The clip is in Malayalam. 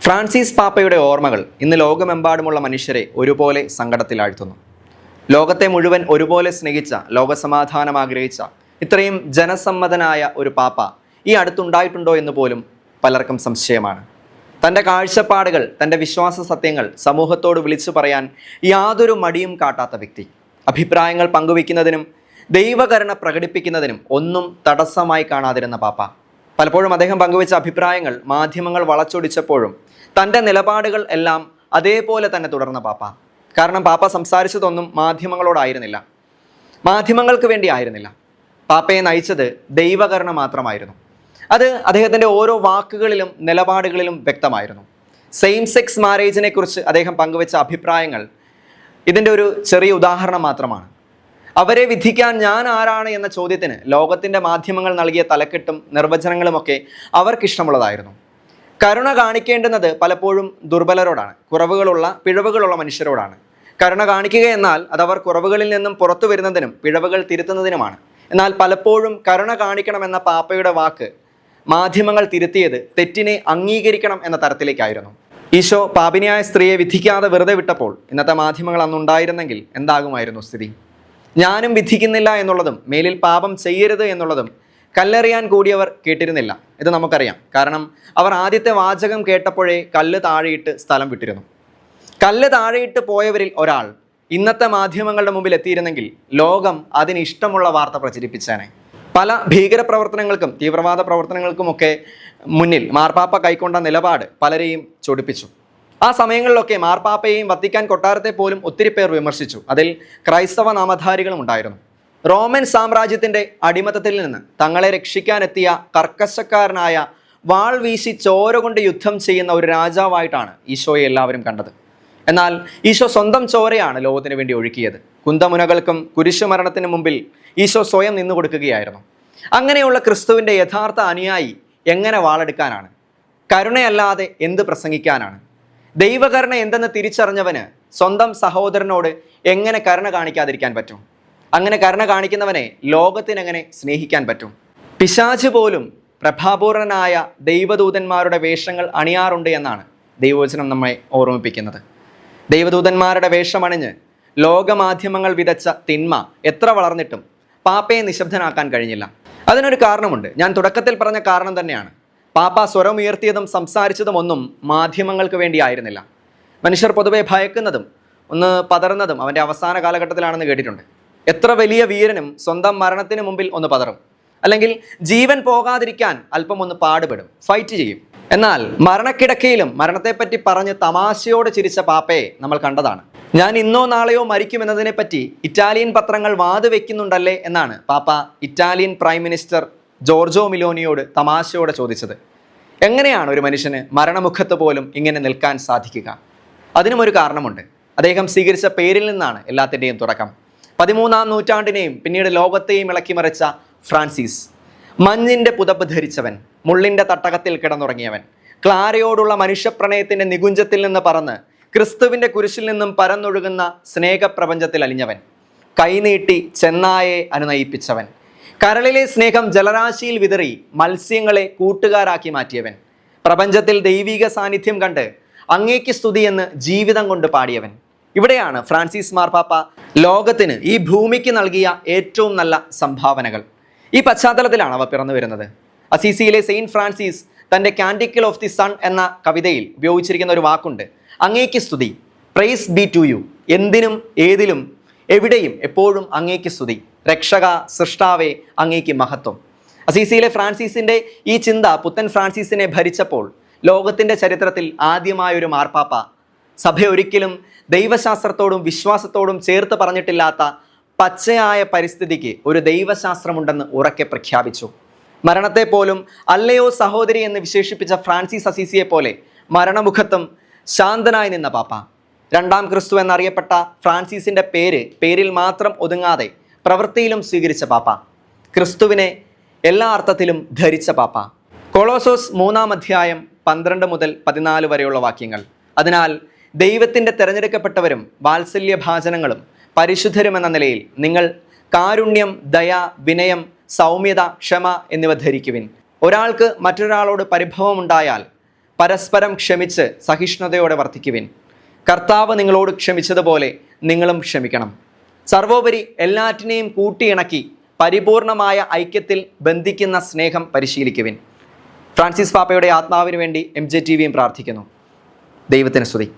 ഫ്രാൻസിസ് പാപ്പയുടെ ഓർമ്മകൾ ഇന്ന് ലോകമെമ്പാടുമുള്ള മനുഷ്യരെ ഒരുപോലെ സങ്കടത്തിലാഴ്ത്തുന്നു. ലോകത്തെ മുഴുവൻ ഒരുപോലെ സ്നേഹിച്ച, ലോകസമാധാനം ആഗ്രഹിച്ച ഇത്രയും ജനസമ്മതനായ ഒരു പാപ്പ ഈ അടുത്തുണ്ടായിട്ടുണ്ടോ എന്ന് പോലും പലർക്കും സംശയമാണ്. തൻ്റെ കാഴ്ചപ്പാടുകൾ, തൻ്റെ വിശ്വാസ സത്യങ്ങൾ സമൂഹത്തോട് വിളിച്ചു പറയാൻ യാതൊരു മടിയും കാട്ടാത്ത വ്യക്തി. അഭിപ്രായങ്ങൾ പങ്കുവയ്ക്കുന്നതിനും ദൈവകരുണ പ്രകടിപ്പിക്കുന്നതിനും ഒന്നും തടസ്സമായി കാണാതിരുന്ന പാപ്പ. പലപ്പോഴും അദ്ദേഹം പങ്കുവച്ച അഭിപ്രായങ്ങൾ മാധ്യമങ്ങൾ വളച്ചൊടിച്ചപ്പോഴും തൻ്റെ നിലപാടുകൾ എല്ലാം അതേപോലെ തന്നെ തുടർന്ന പാപ്പ. കാരണം പാപ്പ സംസാരിച്ചതൊന്നും മാധ്യമങ്ങളോടായിരുന്നില്ല, മാധ്യമങ്ങൾക്ക് വേണ്ടി ആയിരുന്നില്ല. പാപ്പയെ നയിച്ചത് ദൈവകരുണ മാത്രമായിരുന്നു. അത് അദ്ദേഹത്തിൻ്റെ ഓരോ വാക്കുകളിലും നിലപാടുകളിലും വ്യക്തമായിരുന്നു. സെയിം സെക്സ് മാരേജിനെ കുറിച്ച് അദ്ദേഹം പങ്കുവച്ച അഭിപ്രായങ്ങൾ ഇതിൻ്റെ ഒരു ചെറിയ ഉദാഹരണം മാത്രമാണ്. അവരെ വിധിക്കാൻ ഞാൻ ആരാണ് എന്ന ചോദ്യത്തിന് ലോകത്തിൻ്റെ മാധ്യമങ്ങൾ നൽകിയ തലക്കെട്ടും നിർവചനങ്ങളുമൊക്കെ അവർക്കിഷ്ടമുള്ളതായിരുന്നു. കരുണ കാണിക്കേണ്ടുന്നത് പലപ്പോഴും ദുർബലരോടാണ്, പിഴവുകളുള്ള മനുഷ്യരോടാണ്. കരുണ കാണിക്കുക എന്നാൽ അതവർ കുറവുകളിൽ നിന്നും പുറത്തു വരുന്നതിനും പിഴവുകൾ തിരുത്തുന്നതിനുമാണ്. എന്നാൽ പലപ്പോഴും കരുണ കാണിക്കണമെന്ന പാപ്പയുടെ വാക്ക് മാധ്യമങ്ങൾ തിരുത്തിയത് തെറ്റിനെ അംഗീകരിക്കണം എന്ന തരത്തിലേക്കായിരുന്നു. ഈശോ പാപിനിയായ സ്ത്രീയെ വിധിക്കാതെ വെറുതെ വിട്ടപ്പോൾ ഇന്നത്തെ മാധ്യമങ്ങൾ അന്നുണ്ടായിരുന്നെങ്കിൽ എന്താകുമായിരുന്നു സ്ഥിതി? ഞാനും വിധിക്കുന്നില്ല എന്നുള്ളതും മേലിൽ പാപം ചെയ്യരുത് എന്നുള്ളതും കല്ലെറിയാൻ കൂടിയവർ കേട്ടിരുന്നില്ല. ഇത് നമുക്കറിയാം. കാരണം അവർ ആദ്യത്തെ വാചകം കേട്ടപ്പോഴേ കല്ല് താഴെയിട്ട് സ്ഥലം വിട്ടിരുന്നു. കല്ല് താഴെയിട്ട് പോയവരിൽ ഒരാൾ ഇന്നത്തെ മാധ്യമങ്ങളുടെ മുമ്പിൽ എത്തിയിരുന്നെങ്കിൽ ലോകം അതിന് ഇഷ്ടമുള്ള വാർത്ത പ്രചരിപ്പിച്ചേനെ. പല ഭീകരപ്രവർത്തനങ്ങൾക്കും തീവ്രവാദ പ്രവർത്തനങ്ങൾക്കുമൊക്കെ മുന്നിൽ മാർപ്പാപ്പ കൈക്കൊണ്ട നിലപാട് പലരെയും ചൊടിപ്പിച്ചു. ആ സമയങ്ങളിലൊക്കെ മാർപ്പാപ്പയെയും വത്തിക്കാൻ കൊട്ടാരത്തെ പോലും ഒത്തിരി പേർ വിമർശിച്ചു. അതിൽ ക്രൈസ്തവ നാമധാരികളും ഉണ്ടായിരുന്നു. റോമൻ സാമ്രാജ്യത്തിൻ്റെ അടിമത്തത്തിൽ നിന്ന് തങ്ങളെ രക്ഷിക്കാനെത്തിയ കർക്കശക്കാരനായ വാൾ വീശി ചോര കൊണ്ട് യുദ്ധം ചെയ്യുന്ന ഒരു രാജാവായിട്ടാണ് ഈശോയെ എല്ലാവരും കണ്ടത്. എന്നാൽ ഈശോ സ്വന്തം ചോരയാണ് ലോകത്തിന് വേണ്ടി ഒഴുക്കിയത്. കുന്തമുനകൾക്കും കുരിശുമരണത്തിന് മുമ്പിൽ ഈശോ സ്വയം നിന്നു കൊടുക്കുകയായിരുന്നു. അങ്ങനെയുള്ള ക്രിസ്തുവിൻ്റെ യഥാർത്ഥ അനുയായി എങ്ങനെ വാളെടുക്കാനാണ്? കരുണയല്ലാതെ എന്ത് പ്രസംഗിക്കാനാണ്? ദൈവകരുണ എന്തെന്ന് തിരിച്ചറിഞ്ഞവന് സ്വന്തം സഹോദരനോട് എങ്ങനെ കരുണ കാണിക്കാതിരിക്കാൻ പറ്റും? അങ്ങനെ കരുണ കാണിക്കുന്നവനെ ലോകത്തിനെങ്ങനെ സ്നേഹിക്കാൻ പറ്റും? പിശാച് പോലും പ്രഭാപൂർണനായ ദൈവദൂതന്മാരുടെ വേഷങ്ങൾ അണിയാറുണ്ട് എന്നാണ് ദൈവവചനം നമ്മെ ഓർമ്മിപ്പിക്കുന്നത്. ദൈവദൂതന്മാരുടെ വേഷമണിഞ്ഞ് ലോകമാധ്യമങ്ങൾ വിതച്ച തിന്മ എത്ര വളർന്നിട്ടും പാപ്പയെ നിശബ്ദനാക്കാൻ കഴിഞ്ഞില്ല. അതിനൊരു കാരണമുണ്ട്. ഞാൻ തുടക്കത്തിൽ പറഞ്ഞ കാരണം തന്നെയാണ്. പാപ്പ സ്വരമുയർത്തിയതും സംസാരിച്ചതും ഒന്നും മാധ്യമങ്ങൾക്ക് വേണ്ടി ആയിരുന്നില്ല. മനുഷ്യർ പൊതുവെ ഭയക്കുന്നതും ഒന്ന് പതറുന്നതും അവൻ്റെ അവസാന കാലഘട്ടത്തിലാണെന്ന് കേട്ടിട്ടുണ്ട്. എത്ര വലിയ വീരനും സ്വന്തം മരണത്തിന് മുമ്പിൽ ഒന്ന് പതറും, അല്ലെങ്കിൽ ജീവൻ പോകാതിരിക്കാൻ അല്പം ഒന്ന് പാടുപെടും, ഫൈറ്റ് ചെയ്യും. എന്നാൽ മരണക്കിടക്കയിലും മരണത്തെപ്പറ്റി പറഞ്ഞ് തമാശയോട് ചിരിച്ച പാപ്പയെ നമ്മൾ കണ്ടതാണ്. ഞാൻ ഇന്നോ നാളെയോ മരിക്കുമെന്നതിനെപ്പറ്റി ഇറ്റാലിയൻ പത്രങ്ങൾ വാതുവെക്കുന്നുണ്ടല്ലേ എന്നാണ് പാപ്പ ഇറ്റാലിയൻ പ്രൈം മിനിസ്റ്റർ ജോർജോ മിലോനിയോട് തമാശയോടെ ചോദിച്ചത്. എങ്ങനെയാണ് ഒരു മനുഷ്യന് മരണമുഖത്ത് പോലും ഇങ്ങനെ നിൽക്കാൻ സാധിക്കുക? അതിനും ഒരു കാരണമുണ്ട്. അദ്ദേഹം സ്വീകരിച്ച പേരിൽ നിന്നാണ് എല്ലാത്തിൻ്റെയും തുടക്കം. 13-ാം നൂറ്റാണ്ടിനെയും പിന്നീട് ലോകത്തെയും ഇളക്കിമറിച്ച ഫ്രാൻസിസ്. മഞ്ഞിൻ്റെ പുതപ്പ് ധരിച്ചവൻ, മുള്ളിൻ്റെ തട്ടകത്തിൽ കിടന്നുറങ്ങിയവൻ, ക്ലാരയോടുള്ള മനുഷ്യപ്രണയത്തിൻ്റെ നികുഞ്ചത്തിൽ നിന്ന് പറന്ന് ക്രിസ്തുവിൻ്റെ കുരിശിൽ നിന്നും പരന്നൊഴുകുന്ന സ്നേഹപ്രപഞ്ചത്തിൽ അലിഞ്ഞവൻ, കൈനീട്ടി ചെന്നായെ അനുനയിപ്പിച്ചവൻ, കരളിലെ സ്നേഹം ജലരാശിയിൽ വിതറി മത്സ്യങ്ങളെ കൂട്ടുകാരാക്കി മാറ്റിയവൻ, പ്രപഞ്ചത്തിൽ ദൈവിക സാന്നിധ്യം കണ്ട് അങ്ങേക്ക് സ്തുതി എന്ന് ജീവിതം കൊണ്ട് പാടിയവൻ. ഇവിടെയാണ് ഫ്രാൻസിസ് മാർപ്പാപ്പ ലോകത്തിന്, ഈ ഭൂമിക്ക് നൽകിയ ഏറ്റവും നല്ല സംഭാവനകൾ. ഈ പശ്ചാത്തലത്തിലാണ് അവ പിറന്നു വരുന്നത്. അസീസിയിലെ സെയിൻറ്റ് ഫ്രാൻസിസ് തൻ്റെ കാൻഡിക്കിൾ ഓഫ് ദി സൺ എന്ന കവിതയിൽ ഉപയോഗിച്ചിരിക്കുന്ന ഒരു വാക്കുണ്ട്, അങ്ങേക്ക് സ്തുതി. Praise be to you. എന്തിനും ഏതിലും എവിടെയും എപ്പോഴും അങ്ങേക്ക് സ്തുതി. രക്ഷക, സൃഷ്ടാവേ, അങ്ങേക്ക് മഹത്വം. അസീസിയിലെ ഫ്രാൻസിസിൻ്റെ ഈ ചിന്ത പുത്തൻ ഫ്രാൻസിസിനെ ഭരിച്ചപ്പോൾ ലോകത്തിൻ്റെ ചരിത്രത്തിൽ ആദ്യമായൊരു മാർപ്പാപ്പ സഭ ഒരിക്കലും ദൈവശാസ്ത്രത്തോടും വിശ്വാസത്തോടും ചേർത്ത് പറഞ്ഞിട്ടില്ലാത്ത പച്ചയായ പരിസ്ഥിതിക്ക് ഒരു ദൈവശാസ്ത്രമുണ്ടെന്ന് ഉറക്കെ പ്രഖ്യാപിച്ചു. മരണത്തെ പോലും അല്ലയോ സഹോദരി എന്ന് വിശേഷിപ്പിച്ച ഫ്രാൻസിസ് അസീസിയെ പോലെ മരണമുഖത്തും ശാന്തനായി നിന്ന പാപ്പ. രണ്ടാം ക്രിസ്തു എന്നറിയപ്പെട്ട ഫ്രാൻസിസിൻ്റെ പേരിൽ മാത്രം ഒതുങ്ങാതെ പ്രവൃത്തിയിലും സ്വീകരിച്ച പാപ്പ. ക്രിസ്തുവിനെ എല്ലാ അർത്ഥത്തിലും ധരിച്ച പാപ്പ. കൊളോസോസ് 3-ാം അധ്യായം 12 മുതൽ 14 വരെയുള്ള വാക്യങ്ങൾ. അതിനാൽ ദൈവത്തിൻ്റെ തിരഞ്ഞെടുക്കപ്പെട്ടവരും വാത്സല്യഭാചനങ്ങളും പരിശുദ്ധരും എന്ന നിലയിൽ നിങ്ങൾ കാരുണ്യം, ദയ, വിനയം, സൗമ്യത, ക്ഷമ എന്നിവ ധരിക്കുവിൻ. ഒരാൾക്ക് മറ്റൊരാളോട് പരിഭവമുണ്ടായാൽ പരസ്പരം ക്ഷമിച്ച് സഹിഷ്ണുതയോടെ വർത്തിക്കുവിൻ. കർത്താവ് നിങ്ങളോട് ക്ഷമിച്ചതുപോലെ നിങ്ങളും ക്ഷമിക്കണം. സർവോപരി എല്ലാറ്റിനെയും കൂട്ടിയിണക്കി പരിപൂർണമായ ഐക്യത്തിൽ ബന്ധിക്കുന്ന സ്നേഹം പരിശീലിക്കുവിൻ. ഫ്രാൻസിസ് പാപ്പയുടെ ആത്മാവിന് വേണ്ടി MJ TVയും പ്രാർത്ഥിക്കുന്നു. ദൈവത്തിന് സ്തുതി.